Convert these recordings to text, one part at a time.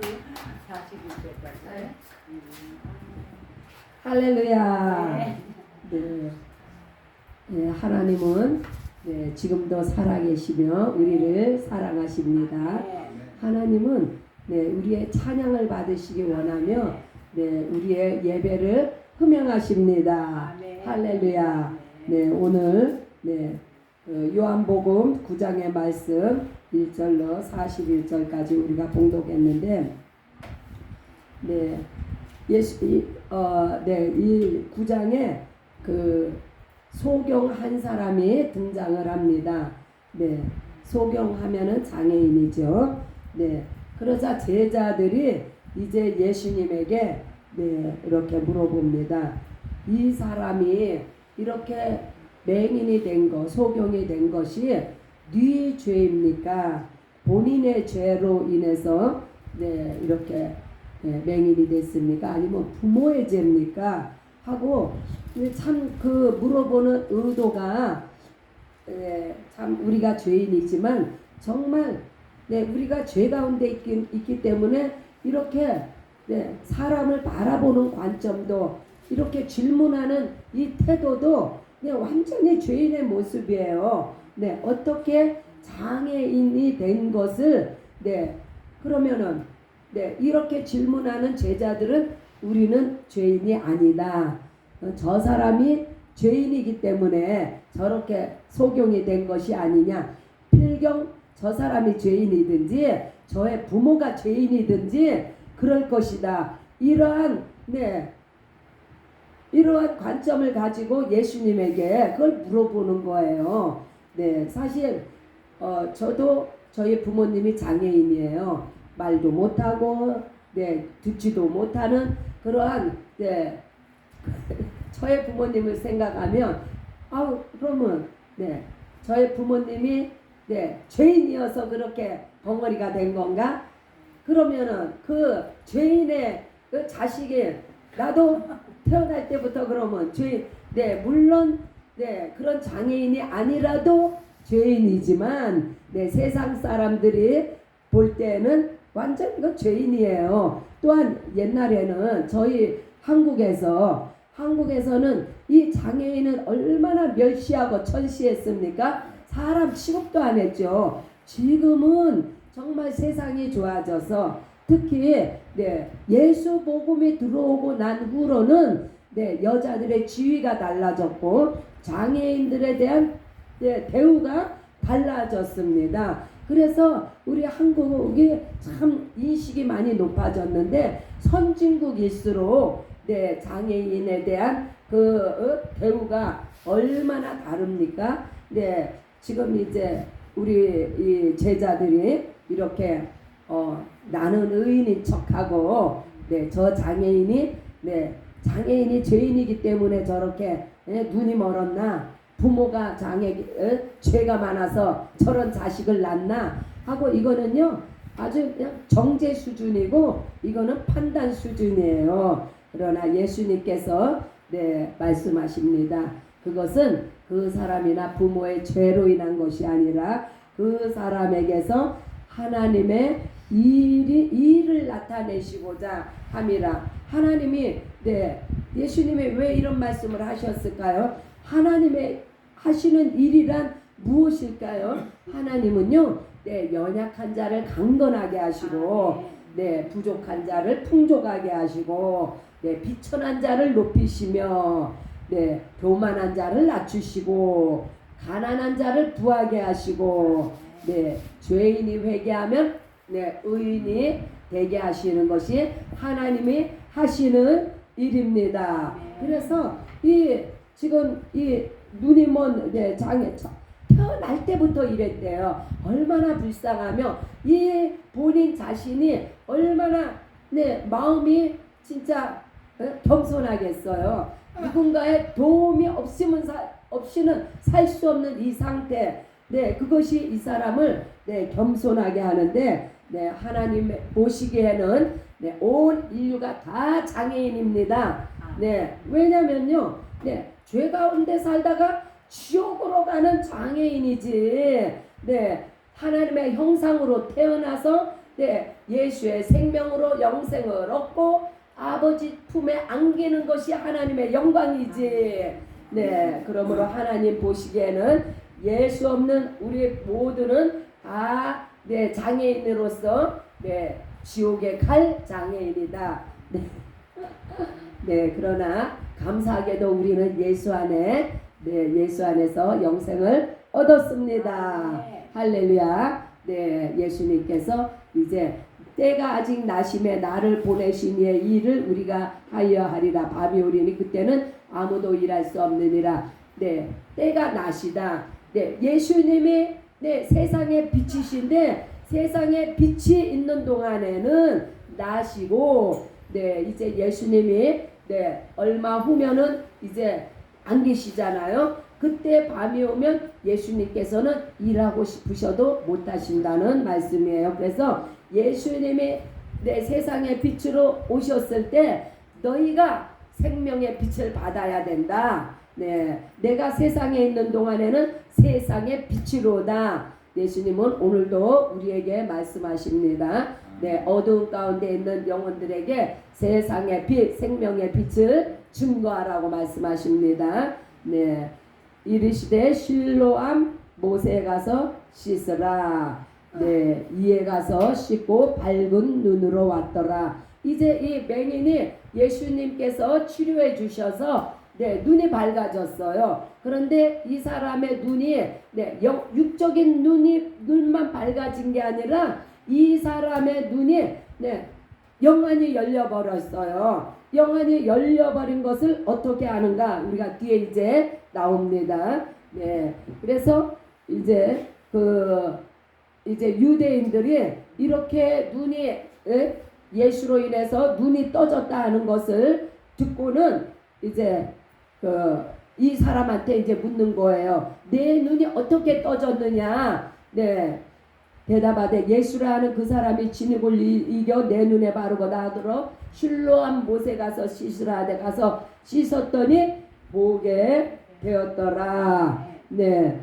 41세까지. 할렐루야. 네. 네, 하나님은 네, 지금도 살아계시며 우리를 사랑하십니다. 하나님은 네, 우리의 찬양을 받으시기 원하며 네, 우리의 예배를 흠양하십니다. 할렐루야. 네, 오늘 네, 요한복음 9장의 말씀 1절로 41절까지 우리가 봉독했는데 네, 이 9장에 그 소경 한 사람이 등장을 합니다. 네, 소경하면은 장애인이죠. 네, 그러자 제자들이 이제 예수님에게 네, 이렇게 물어봅니다. 이 사람이 이렇게 맹인이 된 것, 소경이 된 것이 네 죄입니까? 본인의 죄로 인해서 네, 이렇게 네, 맹인이 됐습니까? 아니면 부모의 죄입니까? 하고 참 그 물어보는 의도가 참 우리가 죄인이지만 정말 네, 우리가 죄 가운데 있기 때문에 이렇게 네, 사람을 바라보는 관점도 이렇게 질문하는 이 태도도 네, 완전히 죄인의 모습이에요. 네, 어떻게 장애인이 된 것을 네, 그러면은 네, 이렇게 질문하는 제자들은 우리는 죄인이 아니다. 저 사람이 죄인이기 때문에 저렇게 소경이 된 것이 아니냐. 필경 저 사람이 죄인이든지 저의 부모가 죄인이든지 그럴 것이다. 이러한 관점을 가지고 예수님에게 그걸 물어보는 거예요. 네, 사실 저도 저희 부모님이 장애인이에요. 말도 못하고 네, 듣지도 못하는 그러한 네, 저의 부모님을 생각하면 그러면 네, 저의 부모님이 네, 죄인이어서 그렇게 벙어리가 된 건가? 그러면은 그 죄인의 그 자식이 나도 태어날 때부터 그러면 죄인 네, 물론 네, 그런 장애인이 아니라도 죄인이지만 네, 세상 사람들이 볼 때는 완전 이거 죄인이에요. 또한 옛날에는 저희 한국에서는 이 장애인은 얼마나 멸시하고 천시했습니까? 사람 취급도 안 했죠. 지금은 정말 세상이 좋아져서 특히 네, 예수 복음이 들어오고 난 후로는 네, 여자들의 지위가 달라졌고 장애인들에 대한 네, 대우가 달라졌습니다. 그래서 우리 한국이 참 인식이 많이 높아졌는데 선진국일수록 네, 장애인에 대한 그 대우가 얼마나 다릅니까? 네, 지금 이제 우리 이 제자들이 이렇게 나는 의인인 척하고 네, 저 장애인이 네, 장애인이 죄인이기 때문에 저렇게 눈이 멀었나? 부모가 죄가 많아서 저런 자식을 낳나 하고 이거는요 아주 그냥 정죄 수준이고 이거는 판단 수준이에요. 그러나 예수님께서 네, 말씀하십니다. 그것은 그 사람이나 부모의 죄로 인한 것이 아니라 그 사람에게서 하나님의 일을 나타내시고자 함이라. 하나님이 네, 예수님이 왜 이런 말씀을 하셨을까요? 하나님의 하시는 일이란 무엇일까요? 하나님은요, 네, 연약한 자를 강건하게 하시고, 네, 부족한 자를 풍족하게 하시고, 네, 비천한 자를 높이시며, 네, 교만한 자를 낮추시고, 가난한 자를 부하게 하시고, 네, 죄인이 회개하면, 네, 의인이 되게 하시는 것이 하나님이 하시는 일입니다. 그래서 지금 이 눈이 먼 네, 장애 태어날 때부터 이랬대요. 얼마나 불쌍하며 이 본인 자신이 얼마나 네, 마음이 진짜 겸손하겠어요. 누군가의 도움이 없이는 살 수 없는 이 상태. 네, 그것이 이 사람을 네, 겸손하게 하는데 네, 하나님 보시기에는 네, 온 인류가 다 장애인입니다. 네, 왜냐면요, 네, 죄 가운데 살다가 지옥으로 가는 장애인이지. 네, 하나님의 형상으로 태어나서 네, 예수의 생명으로 영생을 얻고 아버지 품에 안기는 것이 하나님의 영광이지. 네, 그러므로 하나님 보시기에는 예수 없는 우리 모두는 다 네, 장애인으로서 네, 지옥에 갈 장애인이다. 네. 네, 그러나 감사하게도 우리는 예수 안에 네, 예수 안에서 영생을 얻었습니다. 할렐루야. 네, 예수님께서 이제 때가 아직 나심에 나를 보내신 이의 일을 우리가 하여 하리라. 밤이 오리니 그때는 아무도 일할 수 없느니라. 네, 때가 나시다. 네, 예수님이 네, 세상의 빛이신데 세상에 빛이 있는 동안에는 나시고 네, 이제 예수님이 네, 얼마 후면은 이제 안 계시잖아요. 그때 밤이 오면 예수님께서는 일하고 싶으셔도 못 하신다는 말씀이에요. 그래서 예수님이 내 세상의 빛으로 오셨을 때 너희가 생명의 빛을 받아야 된다. 네, 내가 세상에 있는 동안에는 세상의 빛이로다. 예수님은 오늘도 우리에게 말씀하십니다. 네, 어두운 가운데 있는 영혼들에게 세상의 빛, 생명의 빛을 증거하라고 말씀하십니다. 네, 이르시되 실로암 못에 가서 씻으라. 네, 이에 가서 씻고 밝은 눈으로 왔더라. 이제 이 맹인이 예수님께서 치료해 주셔서 네, 눈이 밝아졌어요. 그런데 이 사람의 눈이 네, 육적인 눈만 밝아진 게 아니라 이 사람의 눈이 네, 영안이 열려버렸어요. 영안이 열려버린 것을 어떻게 아는가? 우리가 뒤에 이제 나옵니다. 네, 그래서 이제 이제 유대인들이 이렇게 눈이 예수로 인해서 눈이 떠졌다 하는 것을 듣고는 이제 이 사람한테 이제 묻는 거예요. 내 눈이 어떻게 떠졌느냐? 네. 대답하되 예수라 하는 그 사람이 진흙을 이겨 내 눈에 바르고 나도록 실로암 못에 가서 씻으라 하되 가서 씻었더니 보게 되었더라. 네.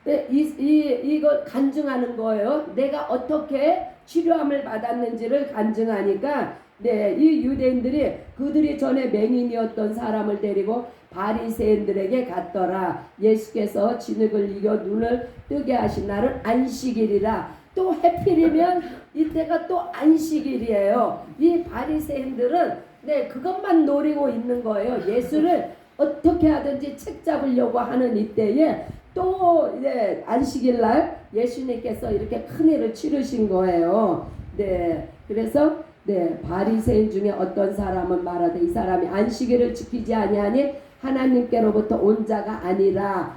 이걸 간증하는 거예요. 내가 어떻게 치료함을 받았는지를 간증하니까 네, 이 유대인들이 그들이 전에 맹인이었던 사람을 데리고 바리새인들에게 갔더라. 예수께서 진흙을 이겨 눈을 뜨게 하신 날은 안식일이라. 또 해필이면 이때가 또 안식일이에요. 이 바리새인들은 네, 그것만 노리고 있는 거예요. 예수를 어떻게 하든지 책 잡으려고 하는 이때에 또 이제 안식일 날 예수님께서 이렇게 큰 일을 치르신 거예요. 네, 그래서 네, 바리새인 중에 어떤 사람은 말하되 이 사람이 안식일을 지키지 아니하니 하나님께로부터 온 자가 아니라.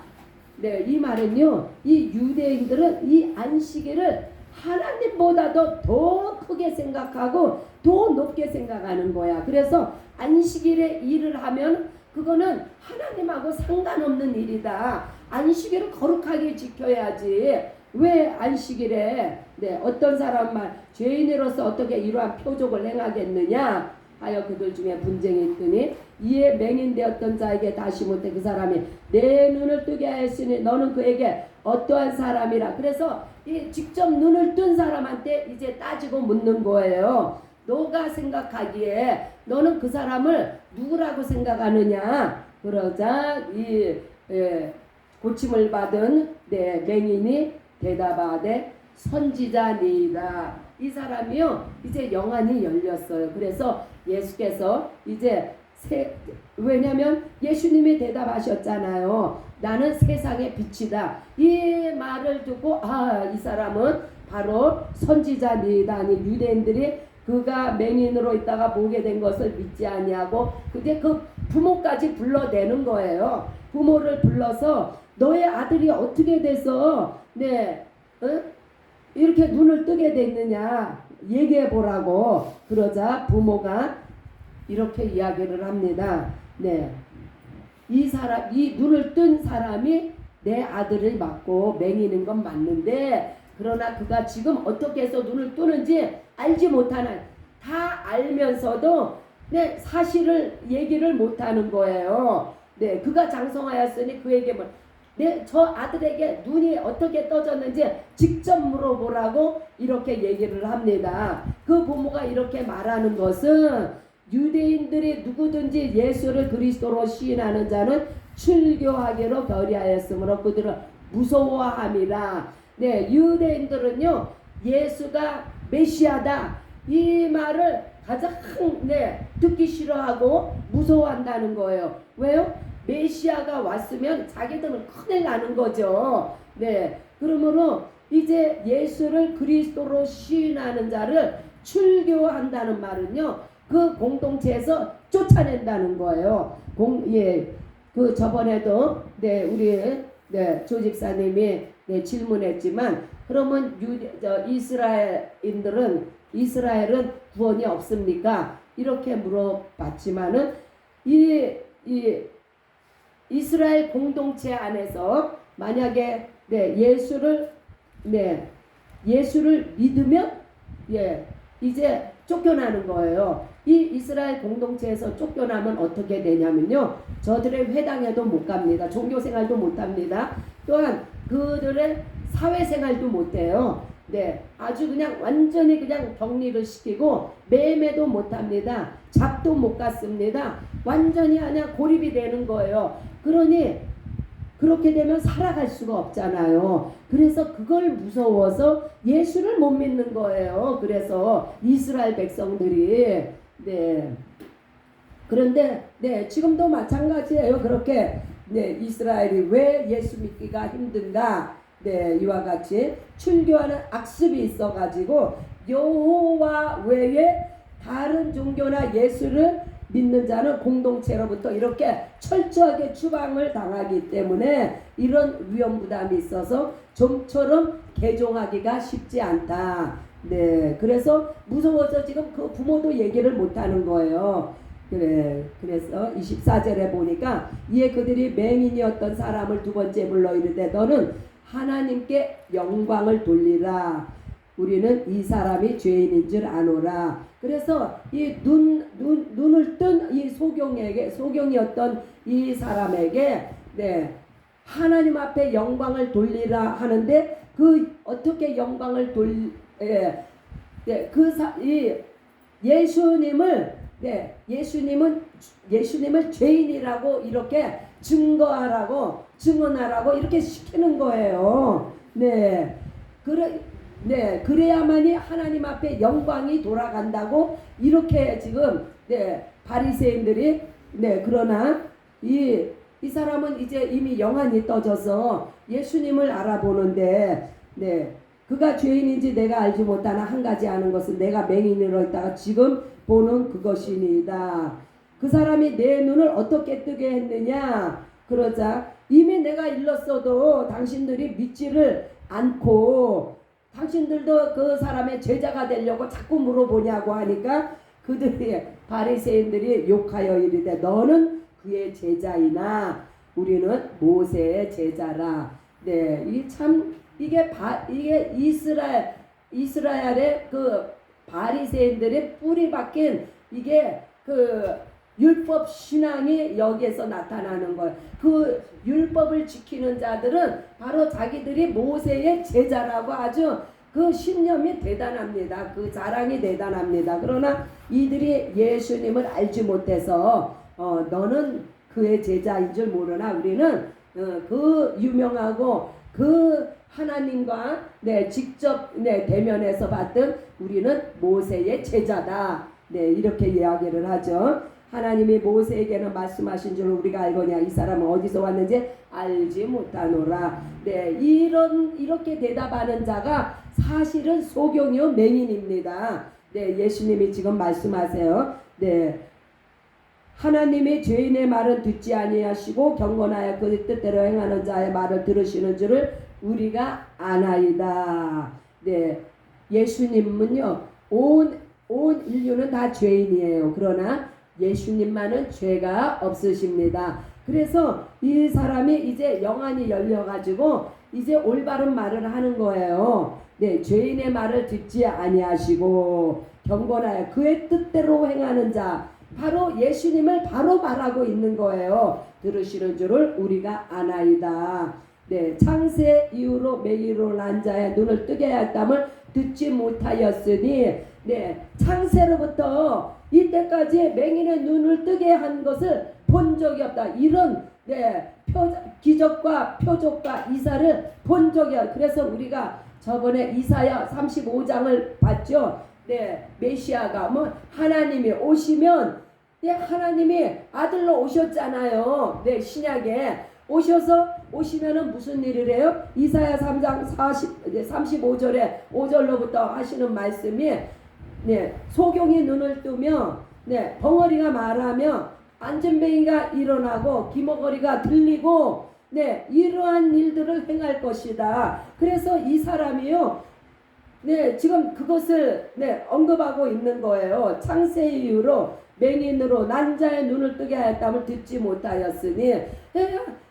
네, 이 말은요, 이 유대인들은 이 안식일을 하나님보다도 더 크게 생각하고 더 높게 생각하는 거야. 그래서 안식일에 일을 하면 그거는 하나님하고 상관없는 일이다. 안식일을 거룩하게 지켜야지. 왜 안식일에 네, 어떤 사람만 죄인으로서 어떻게 이러한 표적을 행하겠느냐 하여 그들 중에 분쟁이 있더니 이에 맹인되었던 자에게 다시 못해 그 사람이 내 눈을 뜨게 하였으니 너는 그에게 어떠한 사람이라. 그래서 이 직접 눈을 뜬 사람한테 이제 따지고 묻는 거예요. 너가 생각하기에 너는 그 사람을 누구라고 생각하느냐. 그러자 이 고침을 받은 네, 맹인이 대답하되 선지자니이다. 이 사람이요 이제 영안이 열렸어요. 그래서 예수께서 이제 왜냐면 예수님이 대답하셨잖아요. 나는 세상의 빛이다. 이 말을 듣고 이 사람은 바로 선지자니이다. 아니 유대인들이 그가 맹인으로 있다가 보게 된 것을 믿지 아니하고 근데 그 부모까지 불러내는 거예요. 부모를 불러서 너의 아들이 어떻게 돼서 네, 이렇게 눈을 뜨게 됐느냐 얘기해 보라고. 그러자 부모가 이렇게 이야기를 합니다. 네, 이 눈을 뜬 사람이 내 아들을 맞고 맹인인 건 맞는데 그러나 그가 지금 어떻게 해서 눈을 뜨는지 알지 못하는 다 알면서도 네, 사실을 얘기를 못하는 거예요. 네, 그가 장성하였으니 그에게 저 아들에게 눈이 어떻게 떠졌는지 직접 물어보라고 이렇게 얘기를 합니다. 그 부모가 이렇게 말하는 것은 유대인들이 누구든지 예수를 그리스도로 시인하는 자는 출교하기로 결의하였으므로 그들은 무서워함이라. 네, 유대인들은요 예수가 메시아다 이 말을 가장 듣기 싫어하고 무서워한다는 거예요. 왜요? 메시아가 왔으면 자기들은 큰일 나는 거죠. 네, 그러므로 이제 예수를 그리스도로 시인하는 자를 출교한다는 말은요, 그 공동체에서 쫓아낸다는 거예요. 그 저번에도 우리 조 집사님이 질문했지만, 그러면 이스라엘은 구원이 없습니까? 이렇게 물어봤지만은 이스라엘 공동체 안에서 만약에 예수를 믿으면 이제 쫓겨나는 거예요. 이 이스라엘 공동체에서 쫓겨나면 어떻게 되냐면요, 저들의 회당에도 못 갑니다. 종교생활도 못 합니다. 또한 그들의 사회생활도 못 해요. 아주 그냥 완전히 그냥 격리를 시키고 매매도 못 합니다. 잡도 못 갔습니다. 완전히 그냥 고립이 되는 거예요. 그러니 그렇게 되면 살아갈 수가 없잖아요. 그래서 그걸 무서워서 예수를 못 믿는 거예요. 그래서 이스라엘 백성들이 그런데 지금도 마찬가지예요. 그렇게 이스라엘이 왜 예수 믿기가 힘든가? 이와 같이 출교하는 악습이 있어가지고 여호와 외에 다른 종교나 예수를 믿는 자는 공동체로부터 이렇게 철저하게 추방을 당하기 때문에 이런 위험 부담이 있어서 좀처럼 개종하기가 쉽지 않다. 그래서 무서워서 지금 그 부모도 얘기를 못하는 거예요. 그래서 24절에 보니까 이에 그들이 맹인이었던 사람을 두 번째 불러 이르되 너는 하나님께 영광을 돌리라. 우리는 이 사람이 죄인인 줄 아노라. 그래서 이 눈을 뜬 이 소경이었던 이 사람에게 하나님 앞에 영광을 돌리라 하는데 그 어떻게 영광을 예수님을 죄인이라고 이렇게 증언하라고 이렇게 시키는 거예요. 그래야만이 하나님 앞에 영광이 돌아간다고 이렇게 지금 바리새인들이 그러나 이 사람은 이제 이미 영안이 떠져서 예수님을 알아보는데 그가 죄인인지 내가 알지 못하나 한 가지 아는 것은 내가 맹인으로 있다가 지금 보는 그것이니이다. 그 사람이 내 눈을 어떻게 뜨게 했느냐? 그러자 이미 내가 일렀어도 당신들이 믿지를 않고 당신들도 그 사람의 제자가 되려고 자꾸 물어보냐고 하니까 그들이 바리새인들이 욕하여 이르되 너는 그의 제자이나 우리는 모세의 제자라. 이게 이스라엘의 그 바리새인들의 뿌리 박힌 이게 그 율법 신앙이 여기에서 나타나는 거예요. 그 율법을 지키는 자들은 바로 자기들이 모세의 제자라고 아주 그 신념이 대단합니다. 그 자랑이 대단합니다. 그러나 이들이 예수님을 알지 못해서 너는 그의 제자인 줄 모르나 우리는 그 유명하고 그 하나님과 직접 대면해서 봤던 우리는 모세의 제자다. 이렇게 이야기를 하죠. 하나님이 모세에게는 말씀하신 줄 우리가 알거냐 이 사람은 어디서 왔는지 알지 못하노라. 이렇게 대답하는 자가 사실은 소경이요 맹인입니다. 예수님이 지금 말씀하세요. 하나님이 죄인의 말은 듣지 아니하시고 경건하여 그 뜻대로 행하는 자의 말을 들으시는 줄을 우리가 아나이다. 예수님은요 온 인류는 다 죄인이에요. 그러나 예수님만은 죄가 없으십니다. 그래서 이 사람이 이제 영안이 열려가지고 이제 올바른 말을 하는 거예요. 죄인의 말을 듣지 아니하시고 경건하여 그의 뜻대로 행하는 자, 바로 예수님을 바로 말하고 있는 거예요. 들으시는 줄을 우리가 아나이다. 네, 창세 이후로 맹인으로 난 자의 눈을 뜨게 하였담을 듣지 못하였으니, 네, 창세로부터 이때까지 맹인의 눈을 뜨게 한 것을 본 적이 없다. 이런 네, 기적과 표적과 이사를 본 적이 없다. 그래서 우리가 저번에 이사야 35장을 봤죠. 네, 메시아가 뭐 하나님이 오시면, 네, 하나님이 아들로 오셨잖아요. 네, 신약에 오시면은 무슨 일을 해요? 이사야 3장 35절에 5절로부터 하시는 말씀이, 네, 소경이 눈을 뜨며, 네, 벙어리가 말하며, 안전뱅이가 일어나고 기머거리가 들리고, 네, 이러한 일들을 행할 것이다. 그래서 이 사람이요, 네, 지금 그것을 네, 언급하고 있는 거예요. 창세 이후로 맹인으로 난 자의 눈을 뜨게 하였담을 듣지 못하였으니,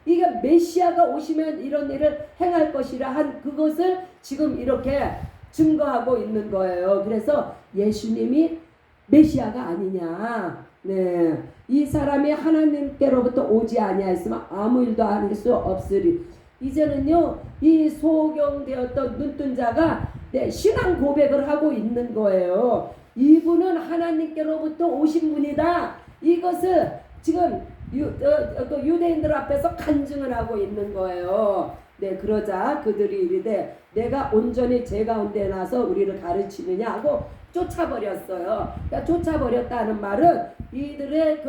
이게 메시아가 오시면 이런 일을 행할 것이라 한 그것을 지금 이렇게 증거하고 있는 거예요. 그래서 예수님이 메시아가 아니냐. 네, 이 사람이 하나님께로부터 오지 아니하였으면 아무 일도 할 수 없으리. 이제는요, 이 소경되었던 눈뜬 자가 네, 신앙 고백을 하고 있는 거예요. 이분은 하나님께로부터 오신 분이다. 이것을 지금 유대인들 앞에서 간증을 하고 있는 거예요. 네, 그러자 그들이 이르되 내가 온전히 제 가운데 나서 우리를 가르치느냐 하고 쫓아버렸어요. 그러니까 쫓아버렸다는 말은 이들의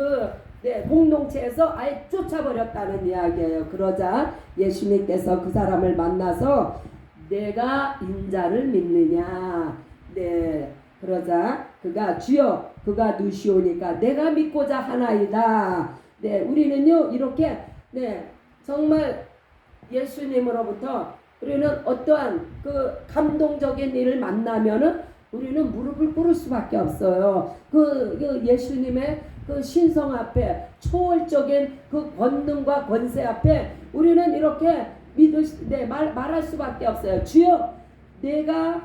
네, 공동체에서 아예 쫓아버렸다는 이야기예요. 그러자 예수님께서 그 사람을 만나서 내가 인자를 믿느냐. 네, 그러자 그가 주여 그가 누시오니까 내가 믿고자 하나이다. 네, 우리는요 이렇게 네, 정말 예수님으로부터 우리는 어떠한 그 감동적인 일을 만나면은 우리는 무릎을 꿇을 수밖에 없어요. 그 예수님의 그 신성 앞에, 초월적인 그 권능과 권세 앞에 우리는 이렇게 말할 수밖에 없어요. 주여 내가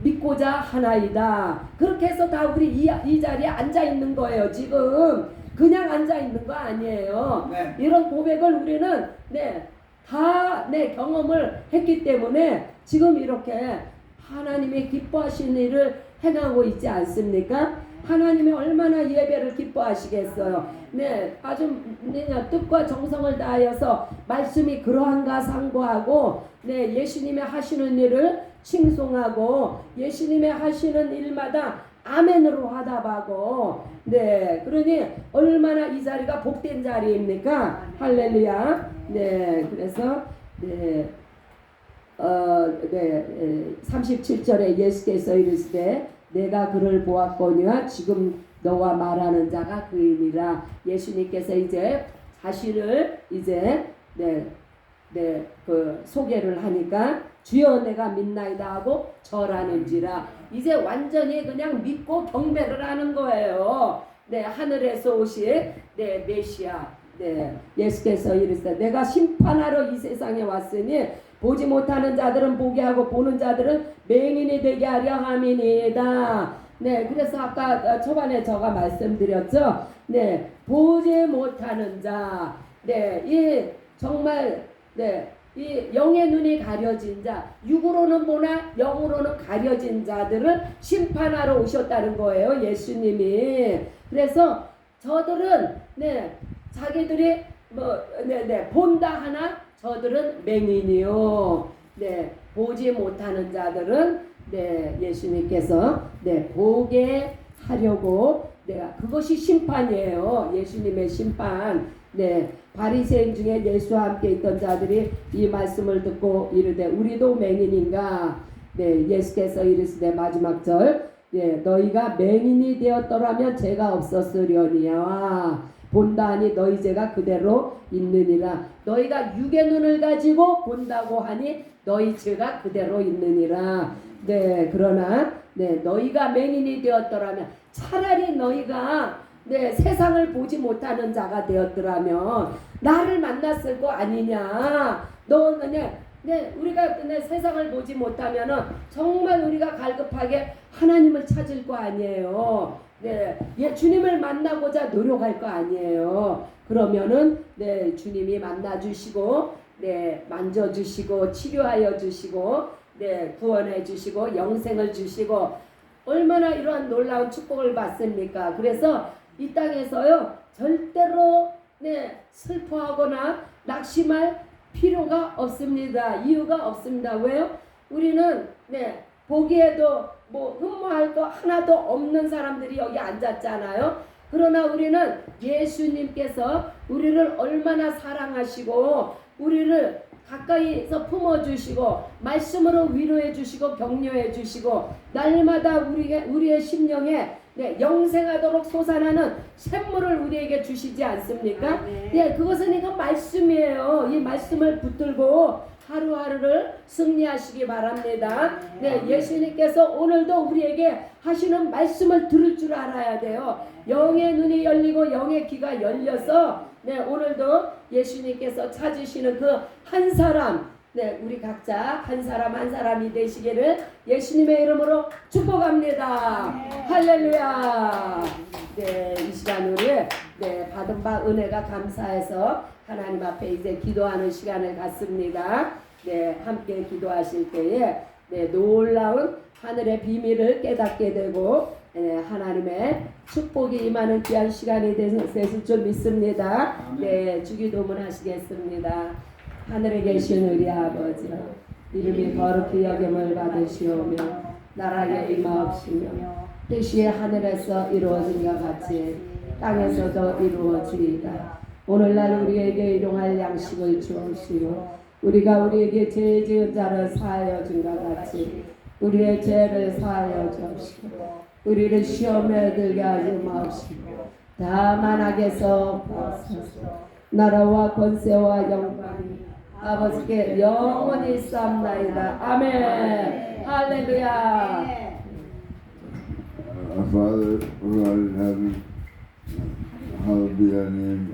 믿고자 하나이다. 그렇게 해서 다 우리 이 자리에 앉아 있는 거예요. 지금 그냥 앉아 있는 거 아니에요. 네. 이런 고백을 우리는 다 경험을 했기 때문에 지금 이렇게 하나님이 기뻐하시는 일을 행하고 있지 않습니까? 하나님이 얼마나 예배를 기뻐하시겠어요. 네, 아주 뜻과 정성을 다하여서 말씀이 그러한가 상고하고, 네, 예수님의 하시는 일을 칭송하고 예수님의 하시는 일마다 아멘으로 화답하고, 네, 그러니 얼마나 이 자리가 복된 자리입니까? 할렐루야. 네, 그래서 네. 37절에 예수께서 이르시되 내가 그를 보았거니와 지금 너와 말하는 자가 그이니라. 예수님께서 이제 자신을 이제 그 소개를 하니까 주여 내가 믿나이다 하고 절하는지라. 이제 완전히 그냥 믿고 경배를 하는 거예요. 네, 하늘에서 오신 메시아. 네, 예수께서 이르시되 내가 심판하러 이 세상에 왔으니 보지 못하는 자들은 보게 하고 보는 자들은 맹인이 되게 하려 함이니이다. 네, 그래서 아까 초반에 제가 말씀드렸죠. 네, 보지 못하는 자, 네, 이 정말 이 영의 눈이 가려진 자, 육으로는 보나 영으로는 가려진 자들을 심판하러 오셨다는 거예요, 예수님이. 그래서 저들은 자기들이 본다 하나 저들은 맹인이요. 네, 보지 못하는 자들은 예수님께서 보게 하려고 그것이 심판이에요. 예수님의 심판. 바리새인 중에 예수와 함께 있던 자들이 이 말씀을 듣고 이르되 우리도 맹인인가? 예수께서 이르시되 마지막 절 너희가 맹인이 되었더라면 죄가 없었으려니와 본다 하니 너희 죄가 그대로 있느니라. 너희가 육의 눈을 가지고 본다고 하니 너희 죄가 그대로 있느니라. 그러나 너희가 맹인이 되었더라면 차라리 너희가 세상을 보지 못하는 자가 되었더라면 나를 만났을 거 아니냐. 너는 우리가 세상을 보지 못하면은 정말 우리가 갈급하게 하나님을 찾을 거 아니에요. 주님을 만나고자 노력할 거 아니에요. 그러면은 주님이 만나 주시고 네, 만져주시고 치료하여 주시고 네, 구원해 주시고 영생을 주시고 얼마나 이러한 놀라운 축복을 받습니까? 그래서 이 땅에서요 절대로 네, 슬퍼하거나 낙심할 필요가 없습니다. 이유가 없습니다. 왜요? 우리는 네, 보기에도 뭐 흠모할 거 하나도 없는 사람들이 여기 앉았잖아요. 그러나 우리는 예수님께서 우리를 얼마나 사랑하시고 우리를 가까이서 품어주시고 말씀으로 위로해 주시고 격려해 주시고 날마다 우리의 심령에 네, 영생하도록 솟아나는 샘물을 우리에게 주시지 않습니까? 네, 그것은 이거 말씀이에요. 이 말씀을 붙들고 하루하루를 승리하시기 바랍니다. 네, 예수님께서 오늘도 우리에게 하시는 말씀을 들을 줄 알아야 돼요. 영의 눈이 열리고 영의 귀가 열려서 네, 오늘도 예수님께서 찾으시는 그 한 사람 네, 우리 각자 한 사람 한 사람이 되시기를 예수님의 이름으로 축복합니다. 할렐루야. 네, 이 시간 우리 네, 받은 바 은혜가 감사해서 하나님 앞에 이제 기도하는 시간을 갖습니다. 네, 함께 기도하실 때에 네, 놀라운 하늘의 비밀을 깨닫게 되고 네, 하나님의 축복이 임하는 귀한 시간이 되실 줄 믿습니다. 네, 주기도문 하시겠습니다. 하늘에 계신 우리 아버지 이름이 거룩히 여김을 받으시오며 나라에 임하옵시며 뜻이 하늘에서 이루어진 것 같이 땅에서도 이루어지이다. 오늘날 우리에게 일용할 양식을 주옵시고 우리가 우리에게 죄 지은 자를 사하여 준 것 같이 우리의 죄를 사하여 주옵시고 우리를 시험에 들게 하지 마옵시고 다만 악에서 구하소서. 나라와 권세와 영광이 아버지께 영원히 쌓나이다. 아멘. 할렐루야. Our Father, who art in heaven, hallowed be thy name.